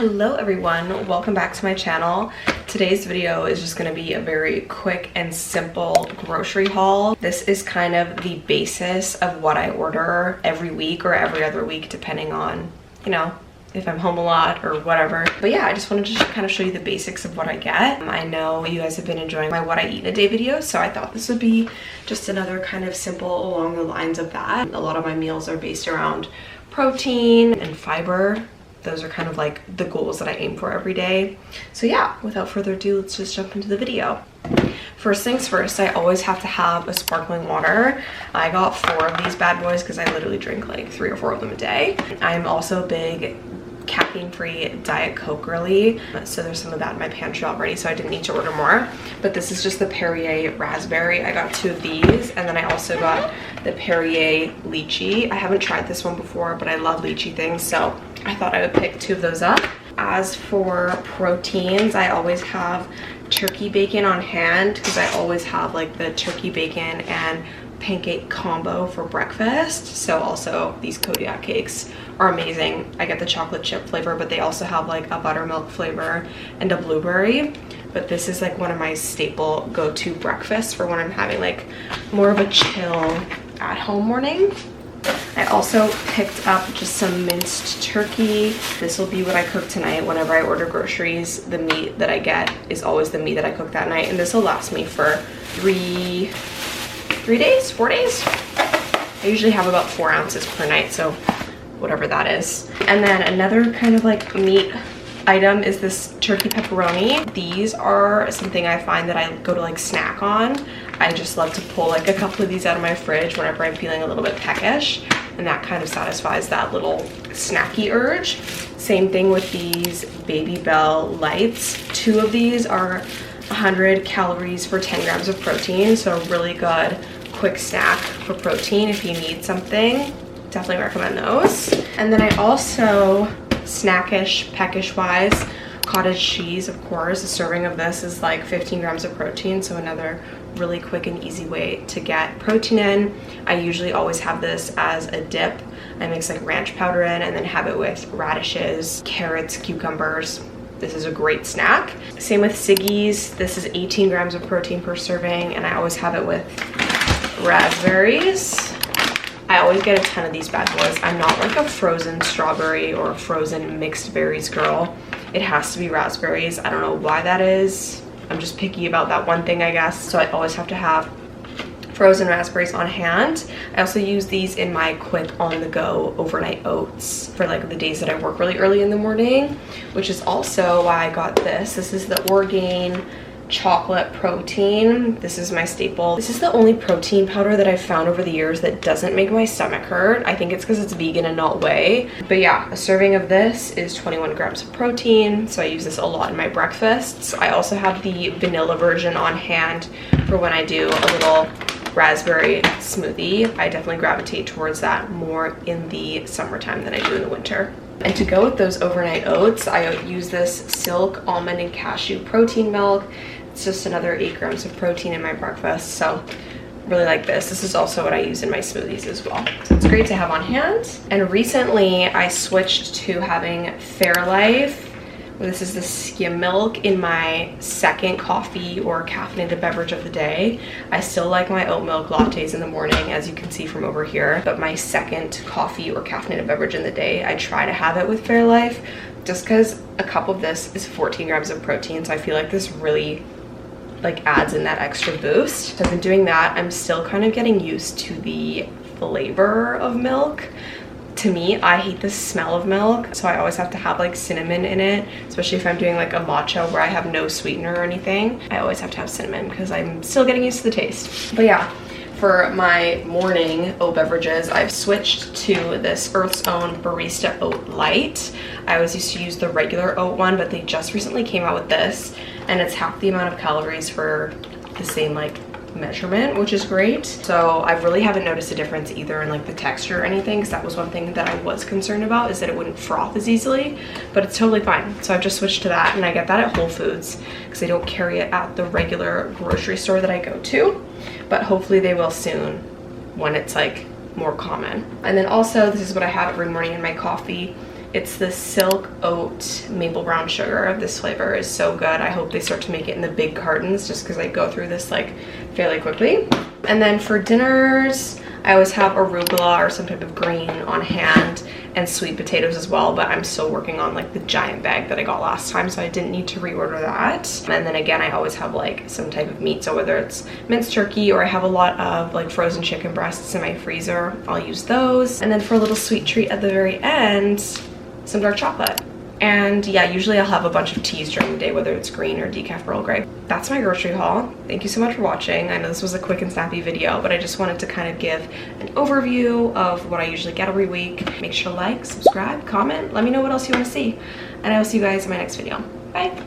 Hello everyone, welcome back to my channel. Today's video is just going to be a very quick and simple grocery haul. This is kind of the basis of what I order every week or every other week depending on, if I'm home a lot or whatever. But yeah, I just wanted to just kind of show you the basics of what I get. I know you guys have been enjoying my what I eat in a day video, so I thought this would be just another kind of simple along the lines of that. A lot of my meals are based around protein and fiber. Those are kind of like the goals that I aim for every day. So yeah, without further ado, let's just jump into the video. First things first, I always have to have a sparkling water. I got 4 of these bad boys because I literally drink like 3 or 4 of them a day. I'm also a big caffeine-free Diet Coke girly, so there's some of that in my pantry already, so I didn't need to order more. But this is just the Perrier raspberry. I got 2 of these, and then I also got the Perrier lychee. I haven't tried this one before, but I love lychee things, so I thought I would pick 2 of those up. As for proteins, I always have turkey bacon on hand because I always have like the turkey bacon and pancake combo for breakfast. So also these Kodiak cakes are amazing. I get the chocolate chip flavor, but they also have like a buttermilk flavor and a blueberry. But this is like one of my staple go-to breakfasts for when I'm having like more of a chill at home morning. I also picked up just some minced turkey. This will be what I cook tonight whenever I order groceries. The meat that I get is always the meat that I cook that night, and this will last me for 4 days. I usually have about 4 ounces per night, so whatever that is. And then another kind of like meat item is this turkey pepperoni. These are something I find that I go to like snack on. I just love to pull like a couple of these out of my fridge whenever I'm feeling a little bit peckish, and that kind of satisfies that little snacky urge. Same thing with these Baby Bell Lights. 2 of these are 100 calories for 10 grams of protein, so a really good quick snack for protein if you need something. Definitely recommend those. And then I also, snackish, peckish wise, cottage cheese, of course. A serving of this is like 15 grams of protein, so another really quick and easy way to get protein in. I usually always have this as a dip. I mix like ranch powder in and then have it with radishes, carrots, cucumbers. This is a great snack. Same with Siggi's. This is 18 grams of protein per serving, and I always have it with raspberries. I always get a ton of these bad boys. I'm not like a frozen strawberry or frozen mixed berries girl. It has to be raspberries. I don't know why that is. I'm just picky about that one thing, I guess. So I always have to have frozen raspberries on hand. I also use these in my quick on-the-go overnight oats for like the days that I work really early in the morning, which is also why I got this. This is the Orgain chocolate protein. This is my staple. This is the only protein powder that I've found over the years that doesn't make my stomach hurt. I think it's because it's vegan and not whey. But yeah, a serving of this is 21 grams of protein, so I use this a lot in my breakfasts. I also have the vanilla version on hand for when I do a little raspberry smoothie. I definitely gravitate towards that more in the summertime than I do in the winter. And to go with those overnight oats, I use this Silk almond and cashew protein milk. It's just another 8 grams of protein in my breakfast, so really like this. This is also what I use in my smoothies as well. So it's great to have on hand. And recently I switched to having Fairlife. This is the skim milk in my second coffee or caffeinated beverage of the day. I still like my oat milk lattes in the morning, as you can see from over here, but my second coffee or caffeinated beverage in the day, I try to have it with Fairlife, just because a cup of this is 14 grams of protein, so I feel like this really like adds in that extra boost. So I've been doing that. I'm still kind of getting used to the flavor of milk. To me, I hate the smell of milk, so I always have to have like cinnamon in it, especially if I'm doing like a matcha where I have no sweetener or anything. I always have to have cinnamon because I'm still getting used to the taste. But yeah, for my morning oat beverages, I've switched to this Earth's Own Barista Oat Light. I always used to use the regular oat one, but they just recently came out with this, and it's half the amount of calories for the same like measurement, which is great. So I really haven't noticed a difference either in like the texture or anything, because that was one thing that I was concerned about, is that it wouldn't froth as easily, but it's totally fine. So I've just switched to that, and I get that at Whole Foods because they don't carry it at the regular grocery store that I go to, but hopefully they will soon when it's like more common. And then also, this is what I have every morning in my coffee. It's the silk oat maple brown sugar. This flavor is so good. I hope they start to make it in the big cartons just because I go through this like fairly quickly. And then for dinners, I always have arugula or some type of green on hand, and sweet potatoes as well, but I'm still working on like the giant bag that I got last time, so I didn't need to reorder that. And then again, I always have like some type of meat, so whether it's minced turkey or I have a lot of like frozen chicken breasts in my freezer, I'll use those. And then for a little sweet treat at the very end, some dark chocolate. And yeah, usually I'll have a bunch of teas during the day, whether it's green or decaf Earl Grey. That's my grocery haul. Thank you so much for watching. I know this was a quick and snappy video, but I just wanted to kind of give an overview of what I usually get every week. Make sure to like, subscribe, comment, let me know what else you want to see. And I will see you guys in my next video. Bye.